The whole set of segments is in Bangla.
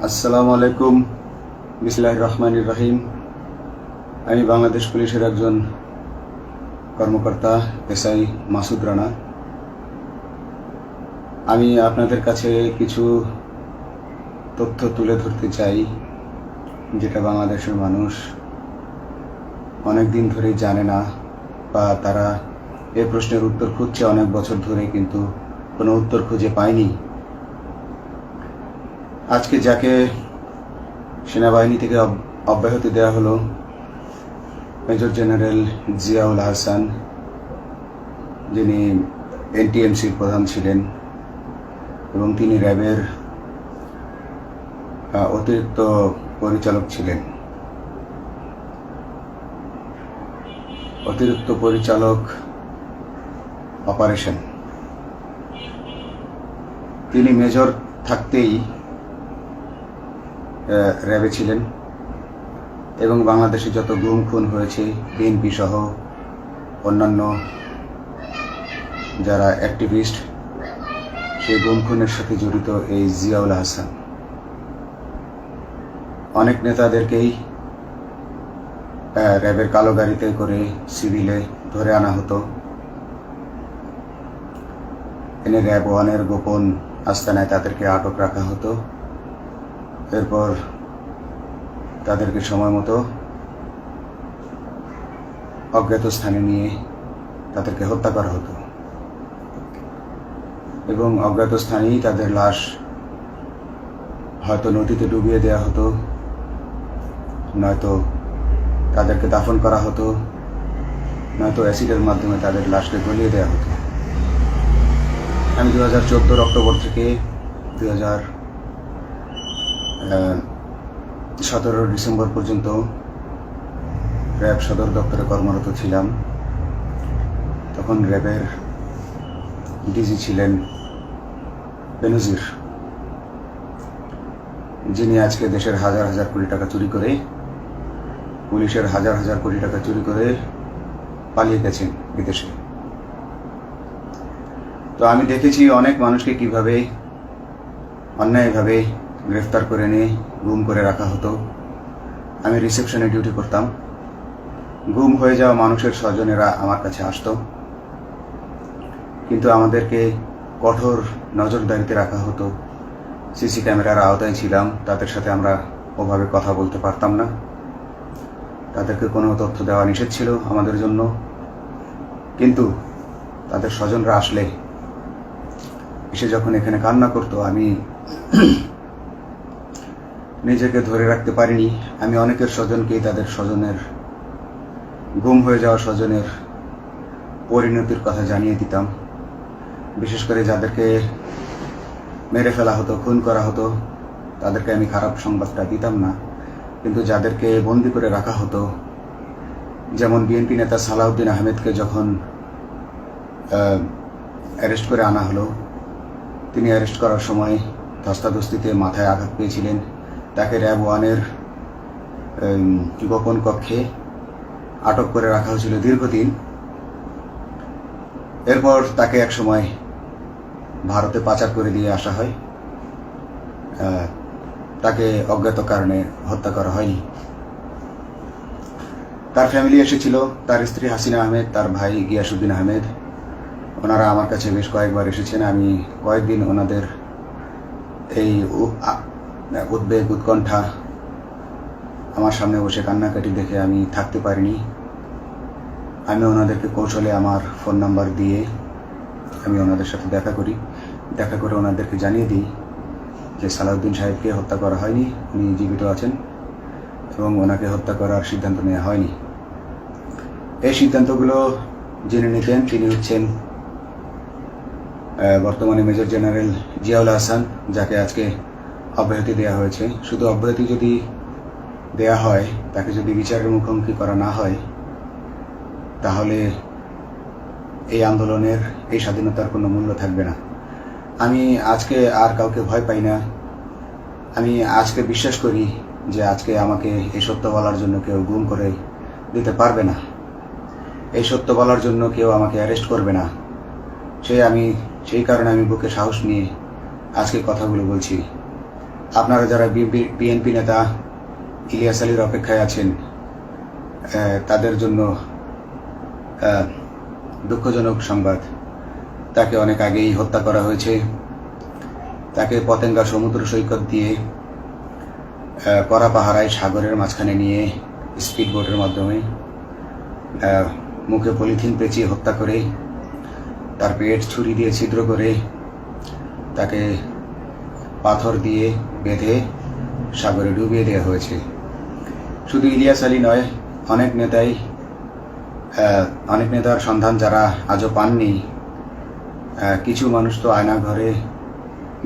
আসসালামু আলাইকুম। বিসমিল্লাহির রহমানির রহিম। আমি বাংলাদেশ পুলিশের একজন কর্মকর্তা এসআই মাসুদ রানা। আমি আপনাদের কাছে কিছু তথ্য তুলে ধরতে চাই, যেটা বাংলাদেশের মানুষ অনেক দিন ধরেই জানে না, বা তারা এই প্রশ্নের উত্তর খুঁজছে অনেক বছর ধরে, কিন্তু কোনো উত্তর খুঁজে পায়নি। আজকে যাকে সেনাবাহিনী থেকে অব্যাহতি দেওয়া হলো, মেজর জেনারেল জিয়াউল হাসান, যিনি এনটিএমসির প্রধান ছিলেন এবং তিনি র্যাবের অতিরিক্ত পরিচালক ছিলেন। অতিরিক্ত পরিচালক অপারেশন। তিনি মেজর থাকতেই র্যাবে ছিলেন এবং বাংলাদেশে যত গুম খুন হয়েছে, বিএনপি সহ অন্যান্য যারা অ্যাক্টিভিস্ট, সেই গুম খুনের সাথে জড়িত এই জিয়াউল হাসান। অনেক নেতাদেরকেই র্যাবের কালো গাড়িতে করে সিভিলে ধরে আনা হতো, এনে র্যাব ওয়ানের গোপন আস্তানায় তাদেরকে আটক রাখা হতো। এরপর তাদেরকে সময় মতো অজ্ঞাত স্থানে নিয়ে তাদেরকে হত্যা করা হতো এবং অজ্ঞাত স্থানেই তাদের লাশ হয়তো নদীতে ডুবিয়ে দেওয়া হতো, নয়তো তাদেরকে দাফন করা হতো, নয়তো অ্যাসিডের মাধ্যমে তাদের লাশকে গলিয়ে দেওয়া হতো। আমি 2014 অক্টোবর থেকে 2017 ডিসেম্বর পর্যন্ত র্যাব সদর দপ্তরে কর্মরত ছিলাম। তখন র্যাবের ডিজি ছিলেন বেনজির, যিনি আজকে দেশের হাজার হাজার কোটি টাকা চুরি করে, পুলিশের হাজার হাজার কোটি টাকা চুরি করে পালিয়ে গেছেন বিদেশে। তো আমি দেখেছি অনেক মানুষকে কিভাবে অন্যায়ভাবে গ্রেফতার করে নিয়ে গুম করে রাখা হতো। আমি রিসেপশনে ডিউটি করতাম। গুম হয়ে যাওয়া মানুষের স্বজনেরা আমার কাছে আসতো, কিন্তু আমাদেরকে কঠোর নজরদারিতে রাখা হতো। সিসি ক্যামেরার আওতায় ছিলাম, তাদের সাথে আমরা ওভাবে কথা বলতে পারতাম না। তাদেরকে কোনো তথ্য দেওয়া নিষেধ ছিল আমাদের জন্য। কিন্তু তাদের স্বজনরা আসলে এসে যখন এখানে কান্না করতো, আমি নিজেকে ধরে রাখতে পারিনি। আমি অনেকের স্বজনকেই তাদের স্বজনের, গুম হয়ে যাওয়া স্বজনের পরিণতির কথা জানিয়ে দিতাম। বিশেষ করে যাদেরকে মেরে ফেলা হতো, খুন করা হতো, তাদেরকে আমি খারাপ সংবাদটা দিতাম না। কিন্তু যাদেরকে বন্দি করে রাখা হতো, যেমন বিএনপি নেতা সালাউদ্দিন আহমেদকে যখন অ্যারেস্ট করে আনা হলো, তিনি অ্যারেস্ট করার সময় ধস্তাধস্তিতে মাথায় আঘাত পেয়েছিলেন। তাকে র্যাব ওয়ানের গোপন কক্ষে আটক করে রাখা হয়েছিল দীর্ঘদিন। এরপর তাকে এক সময় ভারতে পাচার করে দিয়ে আসা হয়। তাকে অজ্ঞাত কারণে হত্যা করা হয়নি। তার ফ্যামিলি এসেছিল, তার স্ত্রী হাসিনা আহমেদ, তার ভাই গিয়াসউদ্দিন আহমেদ। ওনারা আমার কাছে বেশ কয়েকবার এসেছেন। আমি কয়েকদিন ওনাদের এই উদ্বেগ, উৎকণ্ঠা, আমার সামনে বসে কান্নাকাটি দেখে আমি থাকতে পারিনি। আমি ওনাদেরকে কৌশলে আমার ফোন নাম্বার দিয়ে আমি ওনাদের সাথে দেখা করে ওনাদেরকে জানিয়ে দিই যে সালাউদ্দিন সাহেবকে হত্যা করা হয়নি, উনি জীবিত আছেন এবং ওনাকে হত্যা করার সিদ্ধান্ত নেওয়া হয়নি। এই সিদ্ধান্তগুলো যিনি নিতেন তিনি হচ্ছেন বর্তমানে মেজর জেনারেল জিয়াউল হাসান, যাকে আজকে অব্যাহতি দেওয়া হয়েছে। শুধু অব্যাহতি যদি দেয়া হয়, তাকে যদি বিচারের মুখোমুখি করা না হয়, তাহলে এই আন্দোলনের, এই স্বাধীনতার কোনো মূল্য থাকবে না। আমি আজকে আর কাউকে ভয় পাই না। আমি আজকে বিশ্বাস করি যে আজকে আমাকে এই সত্য বলার জন্য কেউ গুম করে দিতে পারবে না, এই সত্য বলার জন্য কেউ আমাকে অ্যারেস্ট করবে না। সেই কারণে আমি বুকে সাহস নিয়ে আজকে কথাগুলো বলছি। আপনারা যারা বিএনপি নেতা ইলিয়াস আলীর অপেক্ষায় আছেন, তাদের জন্য দুঃখজনক সংবাদ। তাকে অনেক আগেই হত্যা করা হয়েছে। তাকে পতেঙ্গা সমুদ্র সৈকত দিয়ে কড়া পাহারায় সাগরের মাঝখানে নিয়ে স্পিড বোটের মাধ্যমে মুখে পলিথিন পেঁচিয়ে হত্যা করে, তার পেট ছুরি দিয়ে ছিদ্র করে, তাকে পাথর দিয়ে বেঁধে সাগরে ডুবিয়ে দেওয়া হয়েছে। শুধু ইলিয়াস আলী নয়, অনেক নেতার সন্ধান যারা আজও পাননি। কিছু মানুষ তো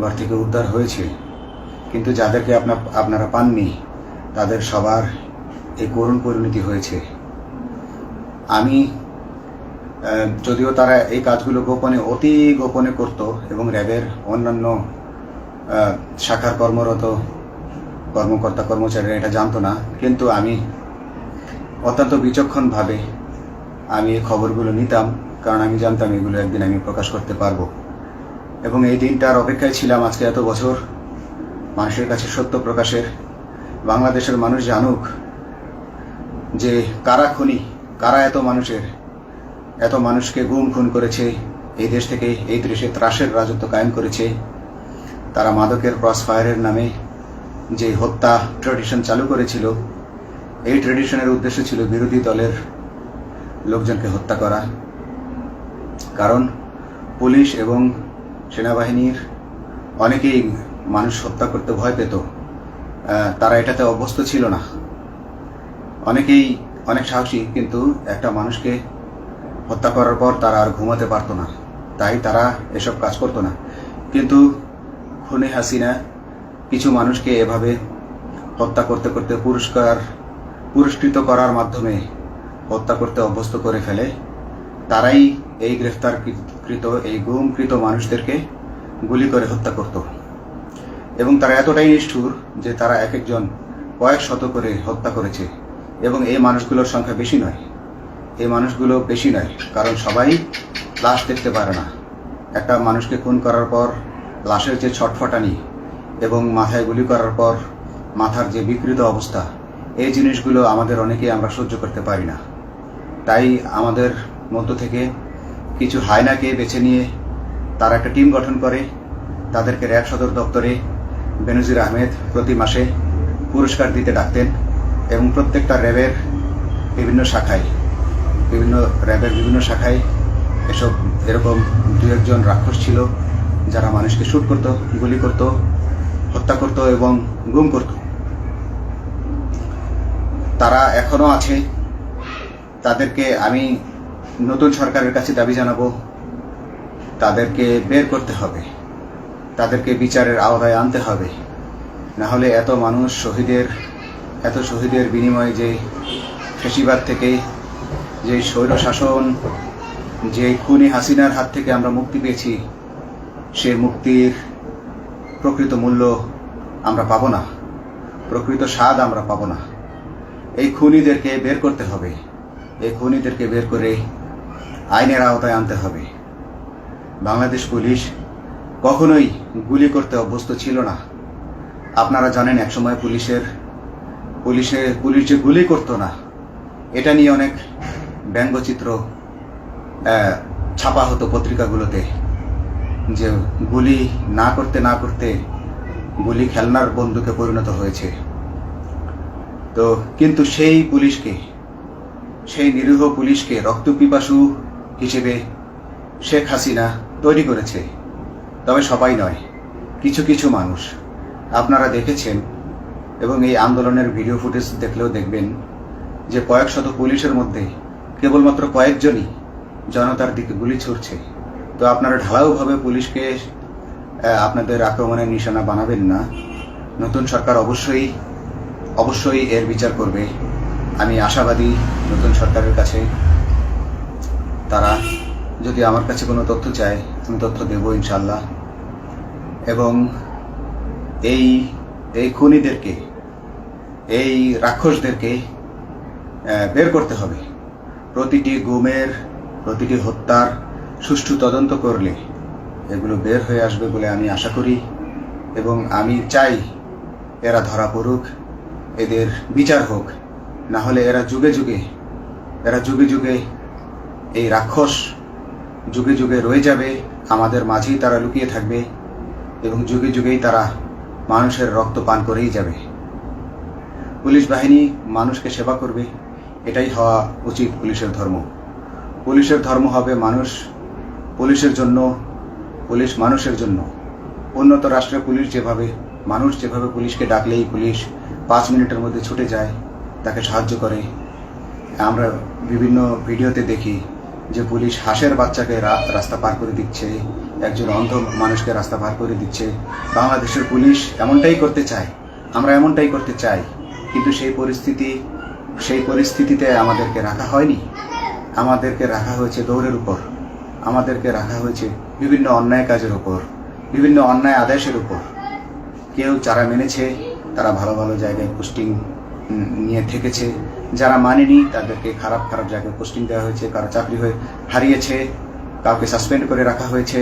ঘর থেকে উদ্ধার হয়েছে, কিন্তু যাদেরকে আপনারা পাননি তাদের সবার এই করুণ পরিণতি হয়েছে। আমি যদিও তারা এই কাজগুলো অতি গোপনে করত এবং র্যাবের অন্যান্য শাখার কর্মরত কর্মকর্তা কর্মচারীরা এটা জানতো না, কিন্তু আমি অত্যন্ত বিচক্ষণভাবে আমি এই খবরগুলো নিতাম, কারণ আমি জানতাম এগুলো একদিন আমি প্রকাশ করতে পারবো। এবং এই দিনটার অপেক্ষায় ছিলাম আজকে এত বছর, মানুষের কাছে সত্য প্রকাশের। বাংলাদেশের মানুষ জানুক যে কারা খুনি, কারা এত মানুষকে খুন করেছে, এই দেশ থেকে এই দেশে ত্রাসের রাজত্ব কায়েম করেছে। তারা মাদকের ক্রস ফায়ারের নামে যে হত্যা ট্র্যাডিশন চালু করেছিল, এই ট্র্যাডিশনের উদ্দেশ্য ছিল বিরোধী দলের লোকজনকে হত্যা করা। কারণ পুলিশ এবং সেনাবাহিনীর অনেকেই মানুষ হত্যা করতে ভয় পেত, তারা এটাতে অভ্যস্ত ছিল না। অনেকেই অনেক সাহসী, কিন্তু একটা মানুষকে হত্যা করার পর তারা আর ঘুমাতে পারতো না, তাই তারা এসব কাজ করতো না। কিন্তু খুনে হাসিনা কিছু মানুষকে এভাবে হত্যা করতে করতে পুরস্কৃত করার মাধ্যমে হত্যা করতে অভ্যস্ত করে ফেলে। তারাই এই গ্রেফতারকৃত এই গুমকৃত মানুষদেরকে গুলি করে হত্যা করত। এবং তারা এতটাই নিষ্ঠুর যে তারা এক একজন কয়েক শত করে হত্যা করেছে। এবং এই মানুষগুলোর সংখ্যা বেশি নয়, কারণ সবাই লাশ দেখতে পারে না। একটা মানুষকে খুন করার পর লাশের যে ছটফটানি এবং মাথায় গুলি করার পর মাথার যে বিকৃত অবস্থা, এই জিনিসগুলো আমাদের অনেকেই আমরা সহ্য করতে পারি না। তাই আমাদের মধ্য থেকে কিছু হায়নাকে বেছে নিয়ে তারা একটা টিম গঠন করে, তাদেরকে র্যাব সদর দপ্তরে বেনজির আহমেদ প্রতি মাসে পুরস্কার দিতে ডাকতেন। এবং প্রত্যেকটা র্যাবের বিভিন্ন শাখায় এরকম দু একজন রাক্ষস ছিল যারা মানুষকে শুট করত, গুলি করত, হত্যা করত এবং গুম করত। তারা এখনো আছে। তাদেরকে আমি নতুন সরকারের কাছে দাবি জানাবো, তাদেরকে বের করতে হবে, তাদেরকে বিচারের আওতায় আনতে হবে। না হলে এত শহীদের বিনিময়ে যে ফ্যাসিবাদ থেকে, যে স্বৈর শাসন, যে খুনি হাসিনার হাত থেকে আমরা মুক্তি পেয়েছি, সে মুক্তির প্রকৃত মূল্য আমরা পাবো না, প্রকৃত স্বাদ আমরা পাবো না। এই খুনিদেরকে বের করতে হবে, এই খুনিদেরকে বের করে আইনের আওতায় আনতে হবে। বাংলাদেশ পুলিশ কখনোই গুলি করতে অভ্যস্ত ছিল না। আপনারা জানেন একসময় পুলিশ যে গুলি করতো না, এটা নিয়ে অনেক ব্যঙ্গচিত্র ছাপা হতো পত্রিকাগুলোতে, যে গুলি না করতে গুলি খেলনার বন্দুকে পরিণত হয়েছে। তো কিন্তু সেই নিরীহ পুলিশকে রক্তপিপাসু হিসেবে শেখ হাসিনা তৈরি করেছে। তবে সবাই নয়, কিছু কিছু মানুষ আপনারা দেখেছেন, এবং এই আন্দোলনের ভিডিও ফুটেজ দেখলেও দেখবেন যে কয়েক শত পুলিশের মধ্যে কেবলমাত্র কয়েকজনই জনতার দিকে গুলি ছুড়ছে। তো আপনারা ঢালাওভাবে পুলিশকে আপনাদের আক্রমণের নিশানা বানাবেন না। নতুন সরকার অবশ্যই এর বিচার করবে। আমি আশাবাদী নতুন সরকারের কাছে। তারা যদি আমার কাছে কোনো তথ্য চায়, আমি তথ্য দেব ইনশাল্লাহ। এবং এই খুনিদেরকে, এই রাক্ষসদেরকে বের করতে হবে। প্রতিটি গুমের, প্রতিটি হত্যার সুষ্ঠু তদন্ত করলে এগুলো বের হয়ে আসবে বলে আমি আশা করি। এবং আমি চাই এরা ধরা পড়ুক, এদের বিচার হোক, না হলে এরা যুগে যুগে এই রাক্ষস যুগে যুগে রয়ে যাবে, আমাদের মাঝেই তারা লুকিয়ে থাকবে এবং যুগে যুগেই তারা মানুষের রক্ত পান করেই যাবে। পুলিশ বাহিনী মানুষকে সেবা করবে, এটাই হওয়া উচিত পুলিশের ধর্ম। পুলিশের ধর্ম হবে পুলিশের জন্য, পুলিশ মানুষের জন্য। উন্নত রাষ্ট্রের পুলিশ মানুষ যেভাবে পুলিশকে ডাকলেই পুলিশ 5 মিনিটের মধ্যে ছুটে যায়, তাকে সাহায্য করে। আমরা বিভিন্ন ভিডিওতে দেখি যে পুলিশ হাঁসের বাচ্চাকে রাস্তা পার করে দিচ্ছে, একজন অন্ধ মানুষকে রাস্তা পার করে দিচ্ছে। বাংলাদেশের পুলিশ এমনটাই করতে চায়, আমরা এমনটাই করতে চাই, কিন্তু সেই পরিস্থিতিতে আমাদেরকে রাখা হয়নি। আমাদেরকে রাখা হয়েছে দৌড়ের উপর, আমাদেরকে রাখা হয়েছে বিভিন্ন অন্যায় কাজের উপর, বিভিন্ন অন্যায় আদেশের উপর। কেউ যারা মেনেছে তারা ভালো ভালো জায়গায় পোস্টিং নিয়ে থেকেছে, যারা মানেনি তাদেরকে খারাপ খারাপ জায়গায় পোস্টিং দেওয়া হয়েছে, কারো চাকরি হয়ে হারিয়েছে, কাউকে সাসপেন্ড করে রাখা হয়েছে।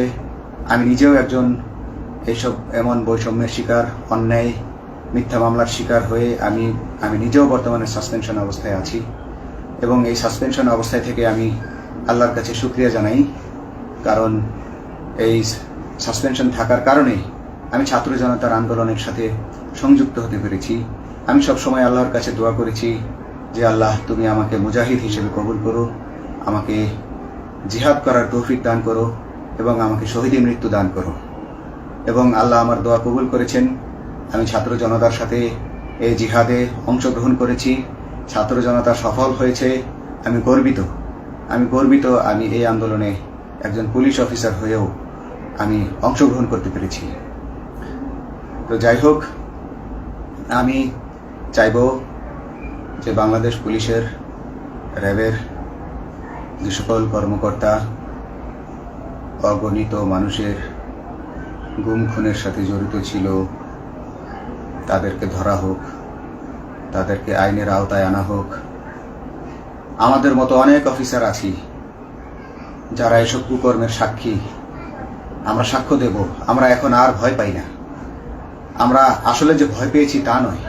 আমি নিজেও একজন এমন বৈষম্যের শিকার, অন্যায় মিথ্যা মামলার শিকার হয়ে আমি নিজেও বর্তমানে সাসপেনশন অবস্থায় আছি এবং এই সাসপেনশন অবস্থায় থেকে আমি আল্লাহর কাছে শুকরিয়া জানাই, কারণ এই সাসপেনশন থাকার কারণে আমি ছাত্র জনতার আন্দোলনের সাথে সংযুক্ত হতে পেরেছি। আমি সবসময় আল্লাহর কাছে দোয়া করেছি যে আল্লাহ, তুমি আমাকে মুজাহিদ হিসেবে কবুল করো, আমাকে জিহাদ করার তৌফিক দান করো এবং আমাকে শহীদী মৃত্যু দান করো। এবং আল্লাহ আমার দোয়া কবুল করেছেন। আমি ছাত্র জনতার সাথে এই জিহাদে অংশগ্রহণ করেছি, ছাত্র জনতা সফল হয়েছে। আমি গর্বিত আমি এই আন্দোলনে একজন পুলিশ অফিসার হয়েও আমি অংশগ্রহণ করতে পেরেছি। তো যাই হোক, আমি চাইব যে বাংলাদেশ পুলিশের, র্যাবের যে সকল কর্মকর্তা অগণিত মানুষের গুম খুনের সাথে জড়িত ছিল তাদেরকে ধরা হোক, তাদেরকে আইনের আওতায় আনা হোক। আমাদের মতো অনেক অফিসার আছি যারা এসব কুকর্মের সাক্ষী, আমরা সাক্ষ্য দেব। আমরা এখন আর ভয় পাই না। আমরা আসলে যে ভয় পেয়েছি তা নয়,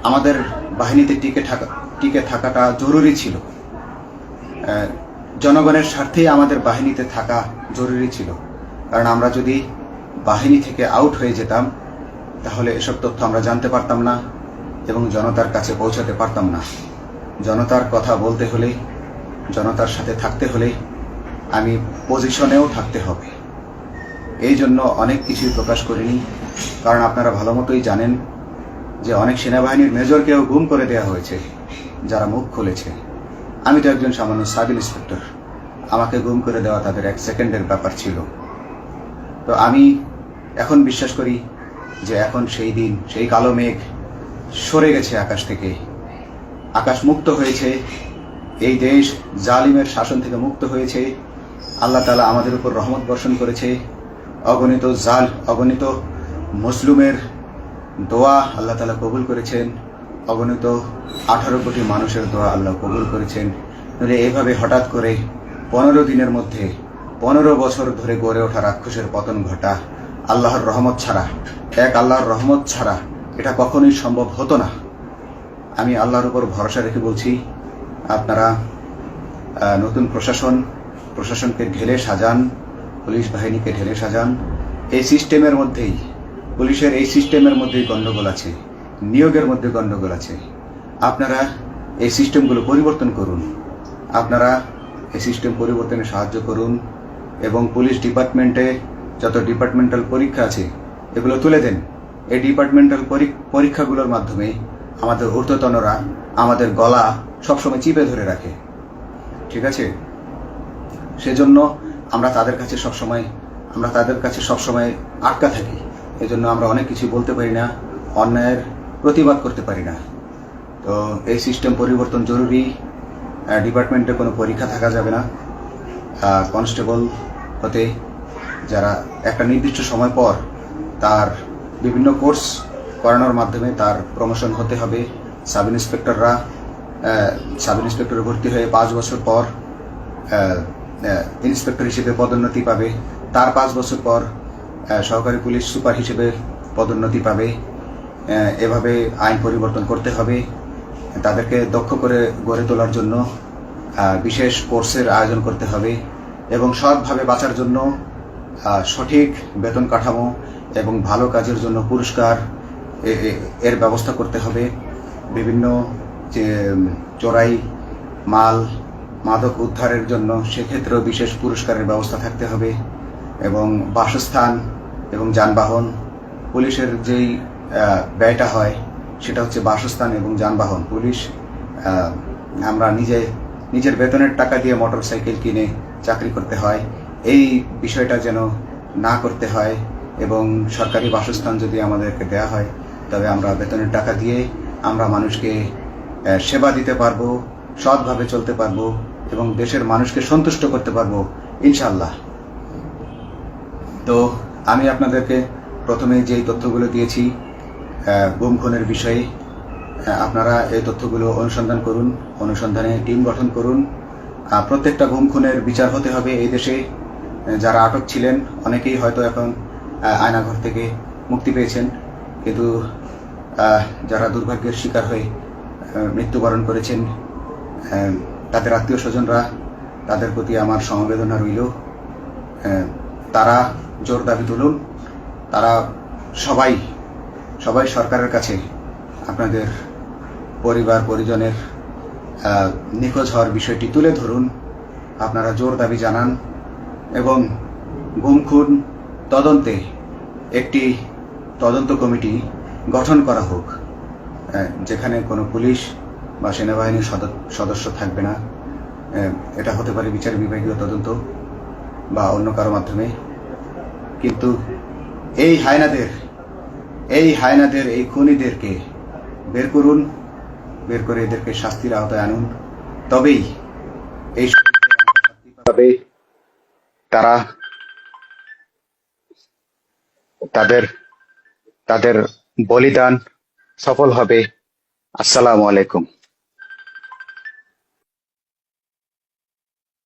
আমাদের বাহিনীতে টিকে থাকাটা জরুরি ছিল। জনগণের স্বার্থেই আমাদের বাহিনীতে থাকা জরুরি ছিল, কারণ আমরা যদি বাহিনী থেকে আউট হয়ে যেতাম তাহলে এসব তথ্য আমরা জানতে পারতাম না এবং জনতার কাছে পৌঁছাতে পারতাম না। জনতার কথা বলতে হলে, জনতার সাথে থাকতে হলে আমি পজিশনেও থাকতে হবে। এই জন্য অনেক কিছুই প্রকাশ করিনি, কারণ আপনারা ভালো মতোই জানেন যে অনেক সেনাবাহিনীর মেজরকেও গুম করে দেওয়া হয়েছে যারা মুখ খুলেছে। আমি তো একজন সামান্য সাব ইন্সপেক্টর, আমাকে গুম করে দেওয়া তাদের 1 সেকেন্ডের ব্যাপার ছিল। তো আমি এখন বিশ্বাস করি যে এখন সেই দিন, সেই কালো মেঘ সরে গেছে আকাশ থেকে, আকাশ মুক্ত হয়েছে, এই দেশ জালিমের শাসন থেকে মুক্ত হয়েছে। আল্লাহ তাআলা আমাদের উপর রহমত বর্ষণ করেছে। অগণিত মুসলিমের দোয়া আল্লাহ তাআলা কবুল করেছেন, অগণিত 18 কোটি মানুষের দোয়া আল্লাহ কবুল করেছেন। নইলে এভাবে হঠাৎ করে 15 দিনের মধ্যে 15 বছর ধরে গড়ে ওঠা রাক্ষসের পতন ঘটা আল্লাহর রহমত ছাড়া, আল্লাহর রহমত ছাড়া এটা কখনোই সম্ভব হতো না। আমি আল্লাহর উপর ভরসা রেখে বলছি, আপনারা নতুন প্রশাসনকে ঢেলে সাজান, পুলিশ বাহিনীকে ঢেলে সাজান। এই সিস্টেমের মধ্যেই, পুলিশের এই সিস্টেমের মধ্যেই গণ্ডগোল আছে, নিয়োগের মধ্যে গণ্ডগোল আছে। আপনারা এই সিস্টেমগুলো পরিবর্তন করুন, আপনারা এই সিস্টেম পরিবর্তনে সাহায্য করুন এবং পুলিশ ডিপার্টমেন্টে যত ডিপার্টমেন্টাল পরীক্ষা আছে এগুলো তুলে দেন। এই ডিপার্টমেন্টাল পরীক্ষাগুলোর মাধ্যমে আমাদের ঊর্ধ্বতনরা আমাদের গলা সবসময় চিপে ধরে রাখে, ঠিক আছে? সেজন্য আমরা তাদের কাছে সবসময় আটকা থাকি। এই জন্য আমরা অনেক কিছু বলতে পারি না, অন্যায়ের প্রতিবাদ করতে পারি না। তো এই সিস্টেম পরিবর্তন জরুরি। ডিপার্টমেন্টে কোনো পরীক্ষা থাকা যাবে না। কনস্টেবল হতে যারা একটা নির্দিষ্ট সময় পর তার বিভিন্ন কোর্স করানোর মাধ্যমে তার প্রমোশন হতে হবে। সাব ইন্সপেক্টরে ভর্তি হয়ে 5 বছর পর ইন্সপেক্টর হিসেবে পদোন্নতি পাবে, তার 5 বছর পর সহকারী পুলিশ সুপার হিসেবে পদোন্নতি পাবে। এভাবে আইন পরিবর্তন করতে হবে। তাদেরকে দক্ষ করে গড়ে তোলার জন্য বিশেষ কোর্সের আয়োজন করতে হবে এবং সৎভাবে বাঁচার জন্য সঠিক বেতন কাঠামো এবং ভালো কাজের জন্য পুরস্কার এর ব্যবস্থা করতে হবে। বিভিন্ন যে চোরাই মাল মাদক উদ্ধারের জন্য সেক্ষেত্রেও বিশেষ পুরস্কারের ব্যবস্থা থাকতে হবে এবং বাসস্থান এবং যানবাহন, পুলিশের যেই ব্যয়টা হয় সেটা হচ্ছে বাসস্থান এবং যানবাহন। পুলিশ আমরা নিজের বেতনের টাকা দিয়ে মোটরসাইকেল কিনে চাকরি করতে হয়, এই বিষয়টা যেন না করতে হয় এবং সরকারি বাসস্থান যদি আমাদেরকে দেয়া হয় তবে আমরা বেতনের টাকা দিয়ে আমরা মানুষকে সেবা দিতে পারবো, সৎভাবে চলতে পারবো এবং দেশের মানুষকে সন্তুষ্ট করতে পারবো ইনশাল্লাহ। তো আমি আপনাদেরকে প্রথমে যেই তথ্যগুলো দিয়েছি গুম খুনের বিষয়ে, আপনারা এই তথ্যগুলো অনুসন্ধান করুন, অনুসন্ধানে টিম গঠন করুন। প্রত্যেকটা গুম খুনের বিচার হতে হবে এই দেশে। যারা আটক ছিলেন অনেকেই হয়তো এখন আয়নাঘর থেকে মুক্তি পেয়েছেন, কিন্তু যারা দুর্ভাগ্যের শিকার হয়ে মৃত্যুবরণ করেছেন তাদের আত্মীয় স্বজনরা, তাদের প্রতি আমার সমবেদনা রইল। তারা জোর দাবি তুলুন, তারা সবাই সরকারের কাছে আপনাদের পরিবার পরিজনের নিখোঁজ হওয়ার বিষয়টি তুলে ধরুন, আপনারা জোর দাবি জানান এবং গুম খুন তদন্তে একটি তদন্ত কমিটি গঠন করা হোক, যেখানে কোনো পুলিশ বা সেনাবাহিনীর সদস্য থাকবে না। এটা হতে পারে বিচার বিভাগীয় তদন্ত বা অন্য কারো মাধ্যমে, কিন্তু এই হায়নাদের এই খুনিদেরকে বের করুন, বের করে এদেরকে শাস্তির আওতায় আনুন, তবেই এই তারা তাদের বলিদান সফল হবে। আসসালামু আলাইকুম।